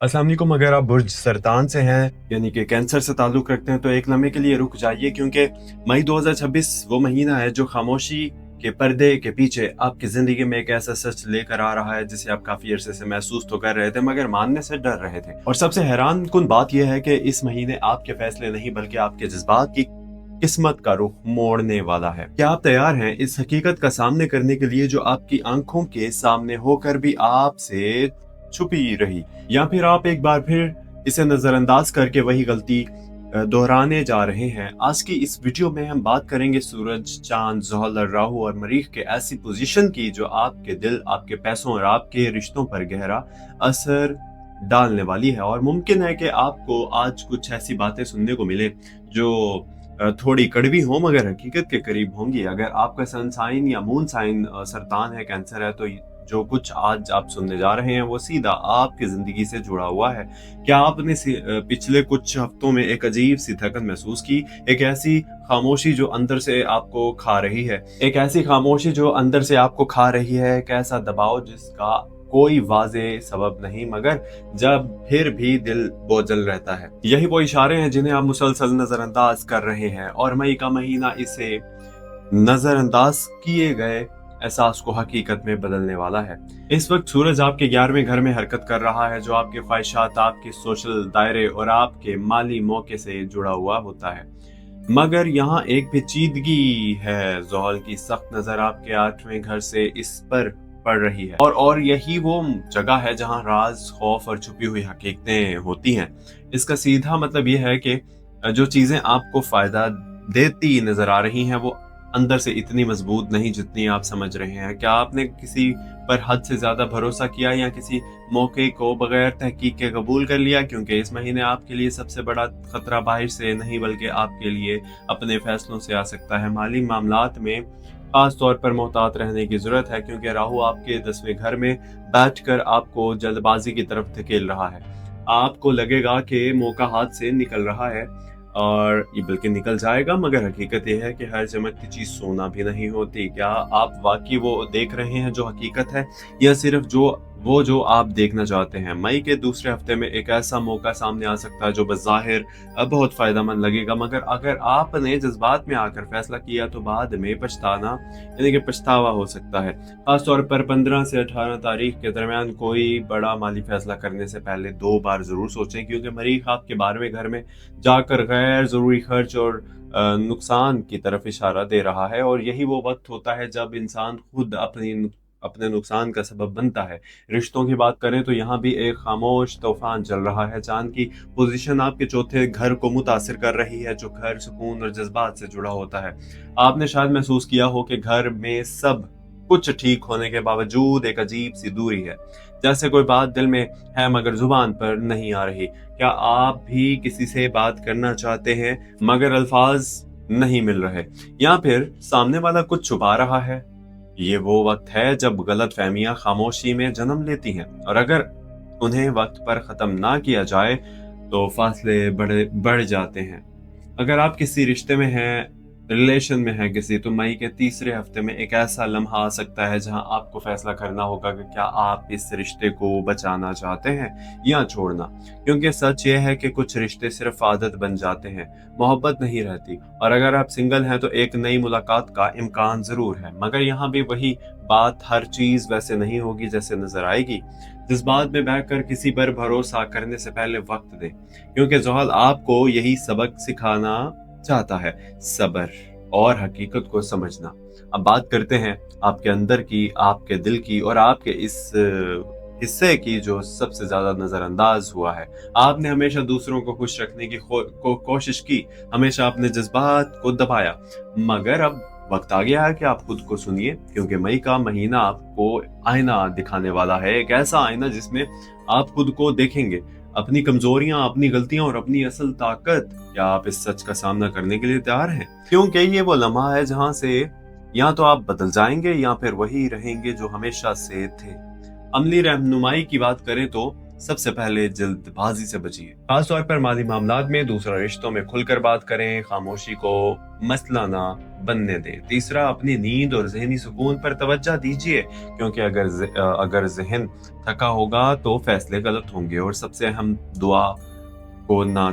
अस्सलाम वालेकुम। अगर आप बुर्ज सरतान से हैं यानी कि कैंसर से ताल्लुक़ रखते हैं तो एक लम्हे के लिए रुक जाइए, क्योंकि मई 2026 वो महीना है जो खामोशी के पर्दे के पीछे आपकी ज़िंदगी में एक ऐसा सच लेकर आ रहा है जिसे आप काफ़ी अरसे से महसूस तो कर रहे थे मगर मानने से डर रहे थे। और सबसे हैरान कुन बात यह है कि इस महीने आपके फैसले नहीं बल्कि आपके जज्बात की किस्मत का रुख मोड़ने वाला है। क्या आप तैयार हैं इस हकीकत का सामने करने के लिए जो आपकी आंखों के सामने होकर भी आपसे छुपी रही, या फिर आप एक बार फिर इसे नजरअंदाज करके वही गलती दोहराने जा रहे हैं? आज की इस वीडियो में हम बात करेंगे सूरज, चांद, ज़ुहल, राहु और मरीख के ऐसी पोजीशन की जो आपके दिल, आपके पैसों और आपके रिश्तों पर गहरा असर डालने वाली है। और मुमकिन है कि आपको आज कुछ ऐसी बातें सुनने को मिले जो थोड़ी कड़वी हो मगर हकीकत के करीब होंगी। अगर आपका सन साइन या मून साइन सरतान है, कैंसर है, तो जो कुछ आज आप सुनने जा रहे हैं वो सीधा आपकी जिंदगी से जुड़ा हुआ है। क्या आपने पिछले कुछ हफ्तों में एक अजीब सी थकन महसूस की? एक ऐसी खामोशी जो अंदर से आपको खा रही है, एक ऐसी खामोशी जो अंदर से आपको खा रही है, एक ऐसा दबाव जिसका कोई वाज़ेह सबब नहीं मगर जब फिर भी दिल बोझल रहता है। यही वो इशारे हैं जिन्हें आप मुसलसल नजरअंदाज कर रहे हैं, और मई का महीना इसे नजरअंदाज किए गए एहसास को हकीकत में बदलने वाला है। इस वक्त सूरज आपके 11वें घर में हरकत कर रहा है, जो आपके ख्वाहिशात, आपके सोशल दायरे और आपके माली मौके से जुड़ा हुआ होता है। मगर यहाँ एक पेचीदगी है। ज़ुहल की सख्त नजर आपके 8वें घर से इस पर पड़ रही है, और यही वो जगह है जहाँ राज, खौफ और छुपी हुई हकीकतें होती हैं। इसका सीधा मतलब ये है कि जो चीजें आपको फायदा देती नजर आ रही हैं वो अंदर से इतनी मजबूत नहीं जितनी आप समझ रहे हैं। क्या आपने किसी पर हद से ज्यादा भरोसा किया या किसी मौके को बगैर तहकीक के कबूल कर लिया? क्योंकि इस महीने आपके लिए सबसे बड़ा खतरा बाहर से नहीं बल्कि आपके लिए अपने फैसलों से आ सकता है। माली मामलात में खास तौर पर मोहतात रहने की जरूरत है, क्योंकि राहु आपके 10वें घर में बैठकर आपको जल्दबाजी की तरफ धकेल रहा है। आपको लगेगा कि मौका हाथ से निकल रहा है, और ये बल्कि निकल जाएगा, मगर हकीकत यह है कि हर चमकती चीज सोना भी नहीं होती। क्या आप वाकई वो देख रहे हैं जो हकीकत है, या सिर्फ जो आप देखना चाहते हैं? मई के दूसरे हफ्ते में एक ऐसा मौका सामने आ सकता है जो बज़ाहिर बहुत फायदेमंद लगेगा, मगर अगर आपने जज्बात में आकर फैसला किया तो बाद में पछताना यानी कि पछतावा हो सकता है। खासतौर पर 15 से 18 तारीख के दरमियान कोई बड़ा माली फैसला करने से पहले 2 बार जरूर सोचें, क्योंकि मरीख आपके 12वें घर में जाकर गैर जरूरी खर्च और नुकसान की तरफ इशारा दे रहा है। और यही वो वक्त होता है जब इंसान खुद अपने नुकसान का सबब बनता है। रिश्तों की बात करें तो यहाँ भी एक खामोश तूफान चल रहा है। चांद की पोजीशन आपके 4थे घर को मुतासिर कर रही है, जो घर, सुकून और जज्बात से जुड़ा होता है। आपने शायद महसूस किया हो कि घर में सब कुछ ठीक होने के बावजूद एक अजीब सी दूरी है, जैसे कोई बात दिल में है मगर जुबान पर नहीं आ रही। क्या आप भी किसी से बात करना चाहते हैं मगर अल्फाज नहीं मिल रहे, या फिर सामने वाला कुछ छुपा रहा है? ये वो वक्त है जब गलत फहमियां खामोशी में जन्म लेती हैं, और अगर उन्हें वक्त पर खत्म ना किया जाए तो फासले बढ़ जाते हैं। अगर आप किसी रिश्ते में हैं, रिलेशन में है किसी, तो मई के तीसरे हफ्ते में एक ऐसा लम्हा आ सकता है जहां आपको फैसला करना होगा कि क्या आप इस रिश्ते को बचाना चाहते हैं या छोड़ना। क्योंकि सच ये है कि कुछ रिश्ते सिर्फ आदत बन जाते हैं, मोहब्बत नहीं रहती। और अगर आप सिंगल हैं तो एक नई मुलाकात का इम्कान जरूर है, मगर यहाँ भी वही बात, हर चीज वैसे नहीं होगी जैसे नजर आएगी। जज्बात में बहकर किसी पर भरोसा करने से पहले वक्त दें, क्योंकि ज़ुहल आपको यही सबक सिखाना चाहता है, सब्र और हकीकत को समझना। अब बात करते हैं आपके अंदर की, आपके दिल की, और आपके इस हिस्से की जो सबसे ज्यादा नजरअंदाज हुआ है। आपने हमेशा दूसरों को खुश रखने की कोशिश की, हमेशा अपने जज्बात को दबाया, मगर अब वक्त आ गया है कि आप खुद को सुनिए, क्योंकि मई का महीना आपको आईना दिखाने वाला है। एक ऐसा आईना जिसमें आप खुद को देखेंगे, अपनी कमजोरियां, अपनी गलतियां और अपनी असल ताकत। क्या आप इस सच का सामना करने के लिए तैयार हैं? क्योंकि ये वो लम्हा है जहां से या तो आप बदल जाएंगे या फिर वही रहेंगे जो हमेशा से थे। अमली रहनुमाई की बात करें तो सबसे पहले जल्दबाजी से बचिए, खासतौर पर माली मामलात में। दूसरा, रिश्तों में खुलकर बात करें, खामोशी को मसला ना बनने दें। तीसरा, अपनी नींद और जहनी सुकून पर तवज्जो दीजिए, क्योंकि अगर जहन थका होगा तो फैसले गलत होंगे। और सबसे अहम, दुआ को ना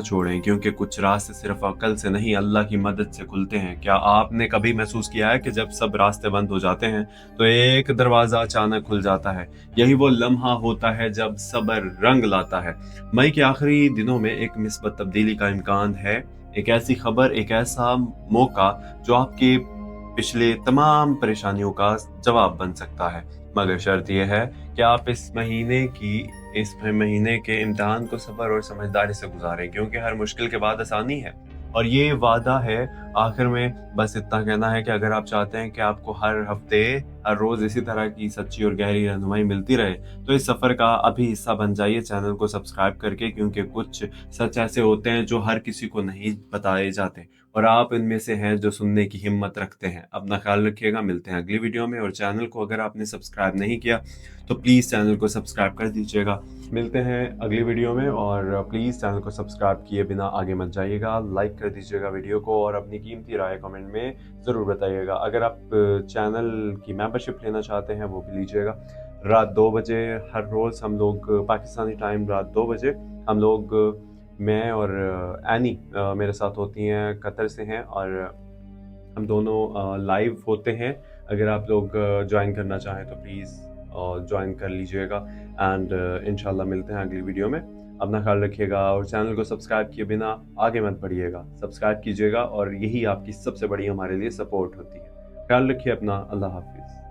छोड़ें, क्योंकि कुछ रास्ते सिर्फ अकल से नहीं अल्लाह की मदद से खुलते हैं। क्या आपने कभी महसूस किया है कि जब सब रास्ते बंद हो जाते हैं तो एक दरवाजा अचानक खुल जाता है? यही वो लम्हा होता है जब सब्र रंग लाता है। मई के आखिरी दिनों में एक मिस्बत तब्दीली का इम्कान है, एक ऐसी खबर, एक ऐसा मौका जो आपके पिछले तमाम परेशानियों का जवाब बन सकता है। मगर शर्त यह है कि आप इस महीने के इम्तिहान को सब्र और समझदारी से गुजारें, क्योंकि हर मुश्किल के बाद आसानी है। और ये वादा है। आखिर में बस इतना कहना है कि अगर आप चाहते हैं कि आपको हर हफ्ते, हर रोज इसी तरह की सच्ची और गहरी रहनुमाई मिलती रहे, तो इस सफर का अभी हिस्सा बन जाइए चैनल को सब्सक्राइब करके, क्योंकि कुछ सच ऐसे होते हैं जो हर किसी को नहीं बताए जाते, और आप इनमें से हैं जो सुनने की हिम्मत रखते हैं। अपना ख्याल रखिएगा, मिलते हैं अगली वीडियो में। और चैनल को अगर आपने सब्सक्राइब नहीं किया तो प्लीज़ चैनल को सब्सक्राइब कर दीजिएगा। मिलते हैं अगली वीडियो में, और प्लीज़ चैनल को सब्सक्राइब किए बिना आगे मत जाइएगा। लाइक कर दीजिएगा वीडियो को, और अपनी कीमती राय कमेंट में ज़रूर बताइएगा। अगर आप चैनल की मेंबरशिप लेना चाहते हैं वो भी लीजिएगा। रात 2 बजे हर रोज़ हम लोग, पाकिस्तानी टाइम रात 2 बजे हम लोग, मैं और एनी मेरे साथ होती हैं, कतर से हैं, और हम दोनों लाइव होते हैं। अगर आप लोग ज्वाइन करना चाहें तो प्लीज़ ज्वाइन कर लीजिएगा। एंड इंशाल्लाह मिलते हैं अगली वीडियो में। अपना ख्याल रखिएगा, और चैनल को सब्सक्राइब किए बिना आगे मत बढ़िएगा। सब्सक्राइब कीजिएगा, और यही आपकी सबसे बड़ी हमारे लिए सपोर्ट होती है। ख्याल रखिए अपना। अल्लाह हाफिज़।